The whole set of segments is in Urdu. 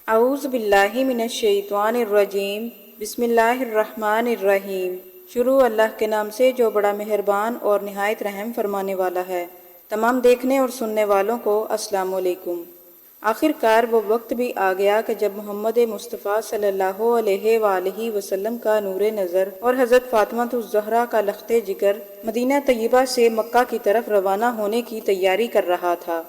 اعوذ باللہ من الشیطان الرجیم، بسم اللہ الرحمن الرحیم۔ شروع اللہ کے نام سے جو بڑا مہربان اور نہایت رحم فرمانے والا ہے۔ تمام دیکھنے اور سننے والوں کو السلام علیکم۔ آخر کار وہ وقت بھی آ گیا کہ جب محمد مصطفیٰ صلی اللہ علیہ وآلہ وسلم کا نور نظر اور حضرت فاطمہ الزہرا کا لخت جگر مدینہ طیبہ سے مکہ کی طرف روانہ ہونے کی تیاری کر رہا تھا۔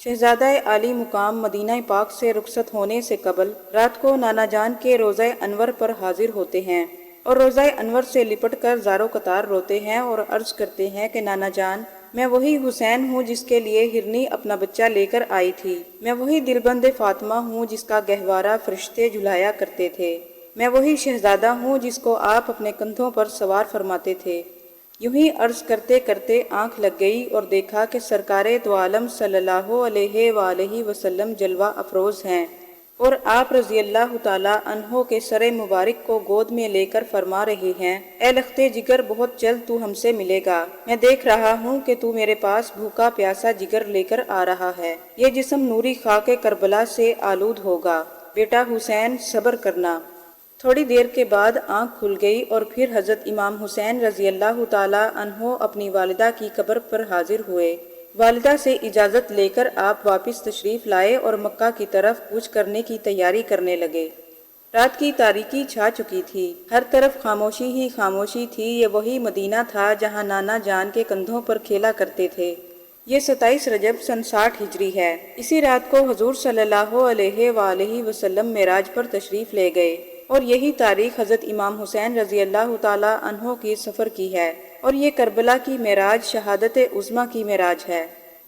شہزادہ عالی مقام مدینہ پاک سے رخصت ہونے سے قبل رات کو نانا جان کے روضہ انور پر حاضر ہوتے ہیں اور روضہ انور سے لپٹ کر زار و قطار روتے ہیں اور عرض کرتے ہیں کہ نانا جان، میں وہی حسین ہوں جس کے لیے ہرنی اپنا بچہ لے کر آئی تھی، میں وہی دلبند فاطمہ ہوں جس کا گہوارہ فرشتے جھلایا کرتے تھے، میں وہی شہزادہ ہوں جس کو آپ اپنے کندھوں پر سوار فرماتے تھے۔ یوں ہی عرض کرتے کرتے آنکھ لگ گئی اور دیکھا کہ سرکار دو عالم صلی اللہ علیہ وآلہ وسلم جلوہ افروز ہیں اور آپ رضی اللہ تعالیٰ عنہ کے سر مبارک کو گود میں لے کر فرما رہے ہیں، اے لخت جگر، بہت جلد تو ہم سے ملے گا۔ میں دیکھ رہا ہوں کہ تو میرے پاس بھوکا پیاسا جگر لے کر آ رہا ہے، یہ جسم نوری خاک کربلا سے آلود ہوگا، بیٹا حسین صبر کرنا۔ تھوڑی دیر کے بعد آنکھ کھل گئی اور پھر حضرت امام حسین رضی اللہ تعالیٰ عنہ اپنی والدہ کی قبر پر حاضر ہوئے۔ والدہ سے اجازت لے کر آپ واپس تشریف لائے اور مکہ کی طرف کوچ کرنے کی تیاری کرنے لگے۔ رات کی تاریکی چھا چکی تھی، ہر طرف خاموشی ہی خاموشی تھی۔ یہ وہی مدینہ تھا جہاں نانا جان کے کندھوں پر کھیلا کرتے تھے۔ یہ 27 رجب سن 60 ہجری ہے۔ اسی رات کو حضور صلی اللہ علیہ وآلہ وسلم معراج پر تشریف لے گئے اور یہی تاریخ حضرت امام حسین رضی اللہ تعالیٰ عنہ کی سفر کی ہے اور یہ کربلا کی معراج شہادت عظمیٰ کی معراج ہے۔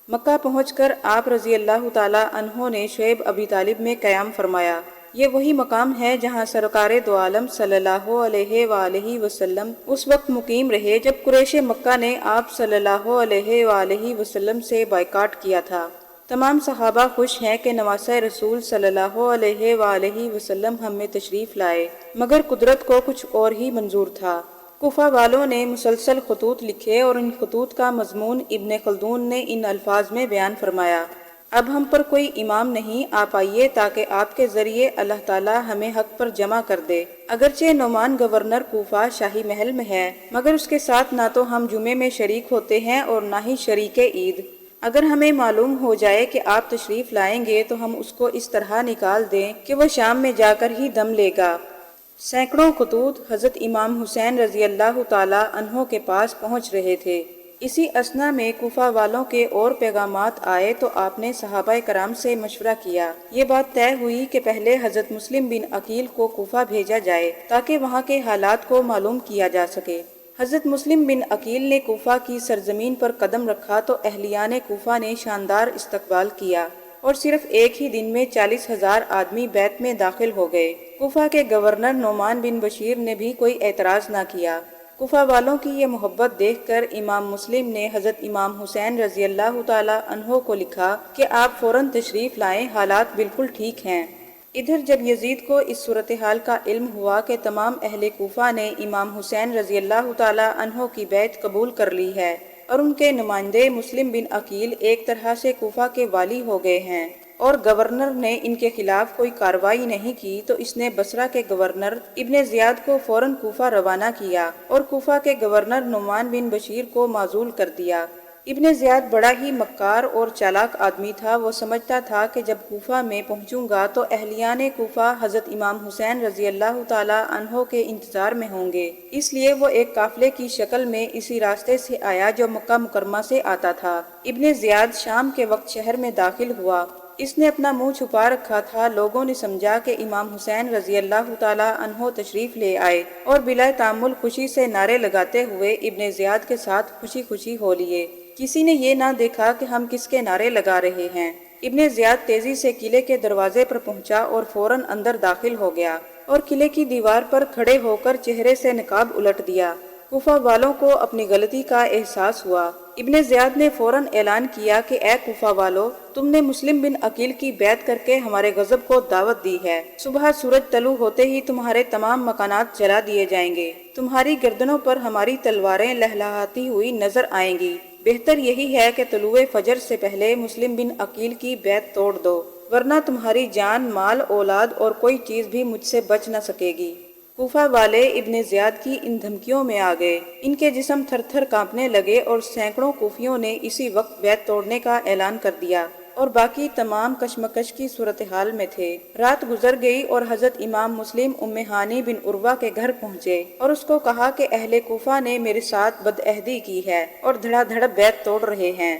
مکہ پہنچ کر آپ رضی اللہ تعالیٰ عنہ نے شعیب ابی طالب میں قیام فرمایا۔ یہ وہی مقام ہے جہاں سرکار دو عالم صلی اللہ علیہ وآلہ وسلم اس وقت مقیم رہے جب قریش مکہ نے آپ صلی اللہ علیہ وآلہ وسلم سے بائیکاٹ کیا تھا۔ تمام صحابہ خوش ہیں کہ نواسہ رسول صلی اللہ علیہ وآلہ وسلم ہم میں تشریف لائے، مگر قدرت کو کچھ اور ہی منظور تھا۔ کوفہ والوں نے مسلسل خطوط لکھے اور ان خطوط کا مضمون ابن خلدون نے ان الفاظ میں بیان فرمایا: اب ہم پر کوئی امام نہیں، آپ آئیے تاکہ آپ کے ذریعے اللہ تعالیٰ ہمیں حق پر جمع کر دے۔ اگرچہ نعمان گورنر کوفہ شاہی محل میں ہے، مگر اس کے ساتھ نہ تو ہم جمعے میں شریک ہوتے ہیں اور نہ ہی شریک عید۔ اگر ہمیں معلوم ہو جائے کہ آپ تشریف لائیں گے تو ہم اس کو اس طرح نکال دیں کہ وہ شام میں جا کر ہی دم لے گا۔ سینکڑوں خطوط حضرت امام حسین رضی اللہ تعالیٰ عنہ کے پاس پہنچ رہے تھے۔ اسی اثنا میں کوفہ والوں کے اور پیغامات آئے تو آپ نے صحابہ کرام سے مشورہ کیا۔ یہ بات طے ہوئی کہ پہلے حضرت مسلم بن عقیل کو کوفہ بھیجا جائے تاکہ وہاں کے حالات کو معلوم کیا جا سکے۔ حضرت مسلم بن عقیل نے کوفہ کی سرزمین پر قدم رکھا تو اہلیان کوفہ نے شاندار استقبال کیا اور صرف ایک ہی دن میں 40,000 آدمی بیت میں داخل ہو گئے۔ کوفہ کے گورنر نعمان بن بشیر نے بھی کوئی اعتراض نہ کیا۔ کوفہ والوں کی یہ محبت دیکھ کر امام مسلم نے حضرت امام حسین رضی اللہ تعالیٰ عنہ کو لکھا کہ آپ فوراً تشریف لائیں، حالات بالکل ٹھیک ہیں۔ ادھر جب یزید کو اس صورتحال کا علم ہوا کہ تمام اہل کوفہ نے امام حسین رضی اللہ تعالیٰ عنہ کی بیعت قبول کر لی ہے اور ان کے نمائندے مسلم بن عقیل ایک طرح سے کوفہ کے والی ہو گئے ہیں اور گورنر نے ان کے خلاف کوئی کارروائی نہیں کی، تو اس نے بصرہ کے گورنر ابن زیاد کو فوراً کوفہ روانہ کیا اور کوفہ کے گورنر نعمان بن بشیر کو معزول کر دیا۔ ابن زیاد بڑا ہی مکار اور چالاک آدمی تھا۔ وہ سمجھتا تھا کہ جب کوفہ میں پہنچوں گا تو اہلیان کوفہ حضرت امام حسین رضی اللہ تعالیٰ عنہ کے انتظار میں ہوں گے، اس لیے وہ ایک قافلے کی شکل میں اسی راستے سے آیا جو مکہ مکرمہ سے آتا تھا۔ ابن زیاد شام کے وقت شہر میں داخل ہوا۔ اس نے اپنا منہ چھپا رکھا تھا۔ لوگوں نے سمجھا کہ امام حسین رضی اللہ تعالیٰ عنہ تشریف لے آئے اور بلا تعمل خوشی سے نعرے لگاتے ہوئے ابن زیاد کے ساتھ خوشی خوشی ہو لیے۔ کسی نے یہ نہ دیکھا کہ ہم کس کے نعرے لگا رہے ہیں۔ ابن زیاد تیزی سے قلعے کے دروازے پر پہنچا اور فوراً اندر داخل ہو گیا اور قلعے کی دیوار پر کھڑے ہو کر چہرے سے نقاب الٹ دیا۔ کوفہ والوں کو اپنی غلطی کا احساس ہوا۔ ابن زیاد نے فوراً اعلان کیا کہ اے کوفہ والو، تم نے مسلم بن عقیل کی بیعت کر کے ہمارے غضب کو دعوت دی ہے۔ صبح سورج طلوع ہوتے ہی تمہارے تمام مکانات جلا دیے جائیں گے، تمہاری گردنوں پر ہماری تلواریں لہلہاتی ہوئی نظر آئیں گی۔ بہتر یہی ہے کہ طلوع فجر سے پہلے مسلم بن عقیل کی بیعت توڑ دو، ورنہ تمہاری جان، مال، اولاد اور کوئی چیز بھی مجھ سے بچ نہ سکے گی۔ کوفہ والے ابن زیاد کی ان دھمکیوں میں آ گئے۔ ان کے جسم تھر تھر کانپنے لگے اور سینکڑوں کوفیوں نے اسی وقت بیعت توڑنے کا اعلان کر دیا اور باقی تمام کشمکش کی صورتحال میں تھے۔ رات گزر گئی اور حضرت امام مسلم ام ہانی بن عروہ کے گھر پہنچے اور اس کو کہا کہ اہل کوفہ نے میرے ساتھ بدعہدی کی ہے اور دھڑا دھڑ بیعت توڑ رہے ہیں۔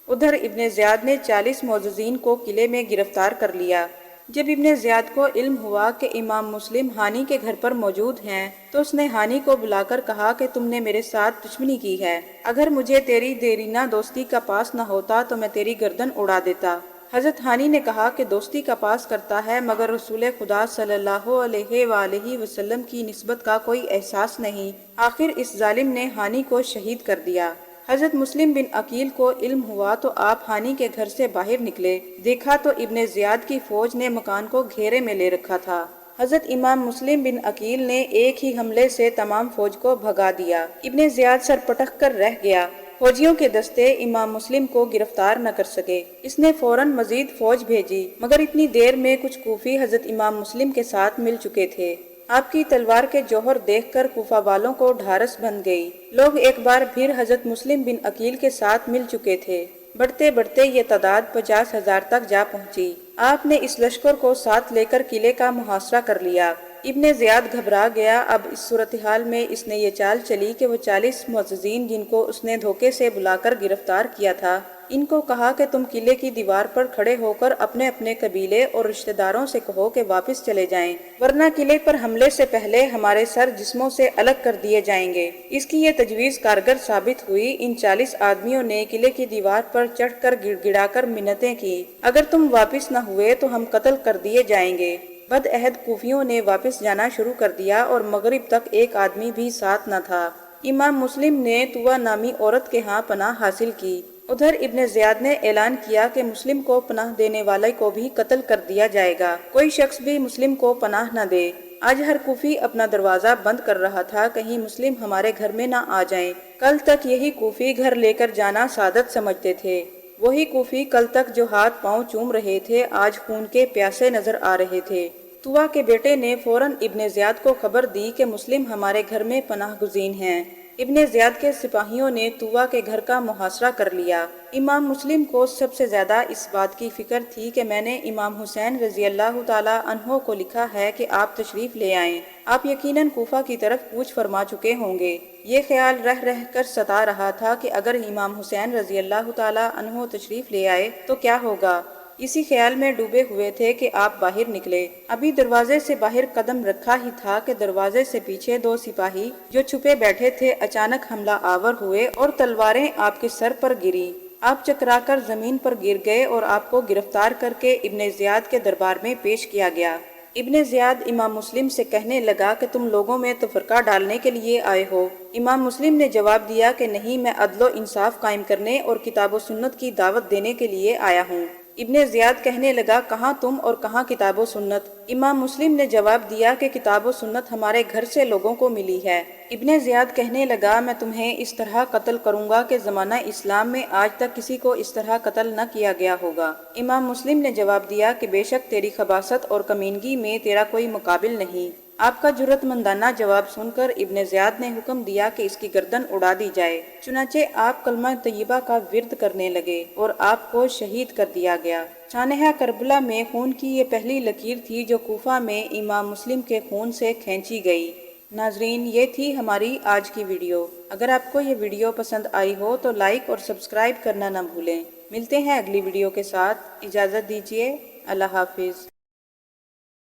ادھر ابن زیاد نے 40 معززین کو قلعے میں گرفتار کر لیا۔ جب ابن زیاد کو علم ہوا کہ امام مسلم ہانی کے گھر پر موجود ہیں تو اس نے ہانی کو بلا کر کہا کہ تم نے میرے ساتھ دشمنی کی ہے، اگر مجھے تیری دیرینہ دوستی کا پاس نہ ہوتا تو میں تیری گردن اڑا دیتا۔ حضرت ہانی نے کہا کہ دوستی کا پاس کرتا ہے مگر رسول خدا صلی اللہ علیہ وآلہ وسلم کی نسبت کا کوئی احساس نہیں۔ آخر اس ظالم نے ہانی کو شہید کر دیا۔ حضرت مسلم بن عقیل کو علم ہوا تو آپ ہانی کے گھر سے باہر نکلے، دیکھا تو ابن زیاد کی فوج نے مکان کو گھیرے میں لے رکھا تھا۔ حضرت امام مسلم بن عقیل نے ایک ہی حملے سے تمام فوج کو بھگا دیا۔ ابن زیاد سر پٹک کر رہ گیا۔ فوجیوں کے دستے امام مسلم کو گرفتار نہ کر سکے۔ اس نے فوراً مزید فوج بھیجی مگر اتنی دیر میں کچھ کوفی حضرت امام مسلم کے ساتھ مل چکے تھے۔ آپ کی تلوار کے جوہر دیکھ کر کوفہ والوں کو ڈھارس بن گئی۔ لوگ ایک بار پھر حضرت مسلم بن عقیل کے ساتھ مل چکے تھے۔ بڑھتے بڑھتے یہ تعداد 50,000 تک جا پہنچی۔ آپ نے اس لشکر کو ساتھ لے کر قلعے کا محاصرہ کر لیا۔ ابن زیاد گھبرا گیا۔ اب اس صورتحال میں اس نے یہ چال چلی کہ وہ 40 معززین جن کو اس نے دھوکے سے بلا کر گرفتار کیا تھا، ان کو کہا کہ تم قلعے کی دیوار پر کھڑے ہو کر اپنے اپنے قبیلے اور رشتہ داروں سے کہو کہ واپس چلے جائیں، ورنہ قلعے پر حملے سے پہلے ہمارے سر جسموں سے الگ کر دیے جائیں گے۔ اس کی یہ تجویز کارگر ثابت ہوئی۔ ان 40 آدمیوں نے قلعے کی دیوار پر چڑھ کر گڑ گڑا کر منتیں کی، اگر تم واپس نہ ہوئے تو ہم قتل کر دیے جائیں گے۔ بد عہد کوفیوں نے واپس جانا شروع کر دیا اور مغرب تک ایک آدمی بھی ساتھ نہ تھا۔ امام مسلم نے طوع نامی عورت کے ہاں پناہ حاصل کی۔ ادھر ابن زیاد نے اعلان کیا کہ مسلم کو پناہ دینے والے کو بھی قتل کر دیا جائے گا، کوئی شخص بھی مسلم کو پناہ نہ دے۔ آج ہر کوفی اپنا دروازہ بند کر رہا تھا، کہیں مسلم ہمارے گھر میں نہ آ جائیں۔ کل تک یہی کوفی گھر لے کر جانا سعادت سمجھتے تھے۔ وہی کوفی کل تک جو ہاتھ پاؤں چوم رہے تھے آج خون کے پیاسے نظر آ رہے تھے۔ طوع کے بیٹے نے فوراً ابن زیاد کو خبر دی کہ مسلم ہمارے گھر میں پناہ گزین ہیں۔ ابن زیاد کے سپاہیوں نے طوع کے گھر کا محاصرہ کر لیا۔ امام مسلم کو سب سے زیادہ اس بات کی فکر تھی کہ میں نے امام حسین رضی اللہ تعالی عنہ کو لکھا ہے کہ آپ تشریف لے آئیں۔ آپ یقیناً کوفہ کی طرف کوچ فرما چکے ہوں گے۔ یہ خیال رہ رہ کر ستا رہا تھا کہ اگر امام حسین رضی اللہ تعالی عنہ تشریف لے آئے تو کیا ہوگا۔ اسی خیال میں ڈوبے ہوئے تھے کہ آپ باہر نکلے۔ ابھی دروازے سے باہر قدم رکھا ہی تھا کہ دروازے سے پیچھے 2 سپاہی جو چھپے بیٹھے تھے اچانک حملہ آور ہوئے اور تلواریں آپ کے سر پر گری۔ آپ چکرا کر زمین پر گر گئے اور آپ کو گرفتار کر کے ابن زیاد کے دربار میں پیش کیا گیا۔ ابن زیاد امام مسلم سے کہنے لگا کہ تم لوگوں میں تفرقہ ڈالنے کے لیے آئے ہو۔ امام مسلم نے جواب دیا کہ نہیں، میں عدل و انصاف قائم کرنے اور کتاب و سنت کی دعوت دینے کے لیے آیا ہوں۔ ابن زیاد کہنے لگا کہاں تم اور کہاں کتاب و سنت؟ امام مسلم نے جواب دیا کہ کتاب و سنت ہمارے گھر سے لوگوں کو ملی ہے۔ ابن زیاد کہنے لگا میں تمہیں اس طرح قتل کروں گا کہ زمانہ اسلام میں آج تک کسی کو اس طرح قتل نہ کیا گیا ہوگا۔ امام مسلم نے جواب دیا کہ بے شک تیری خباثت اور کمینگی میں تیرا کوئی مقابل نہیں۔ آپ کا جرأت مندانہ جواب سن کر ابن زیاد نے حکم دیا کہ اس کی گردن اڑا دی جائے۔ چنانچہ آپ کلمہ طیبہ کا ورد کرنے لگے اور آپ کو شہید کر دیا گیا۔ سانحہ کربلا میں خون کی یہ پہلی لکیر تھی جو کوفہ میں امام مسلم کے خون سے کھینچی گئی۔ ناظرین، یہ تھی ہماری آج کی ویڈیو۔ اگر آپ کو یہ ویڈیو پسند آئی ہو تو لائک اور سبسکرائب کرنا نہ بھولیں۔ ملتے ہیں اگلی ویڈیو کے ساتھ۔ اجازت دیجیے۔ اللہ حافظ۔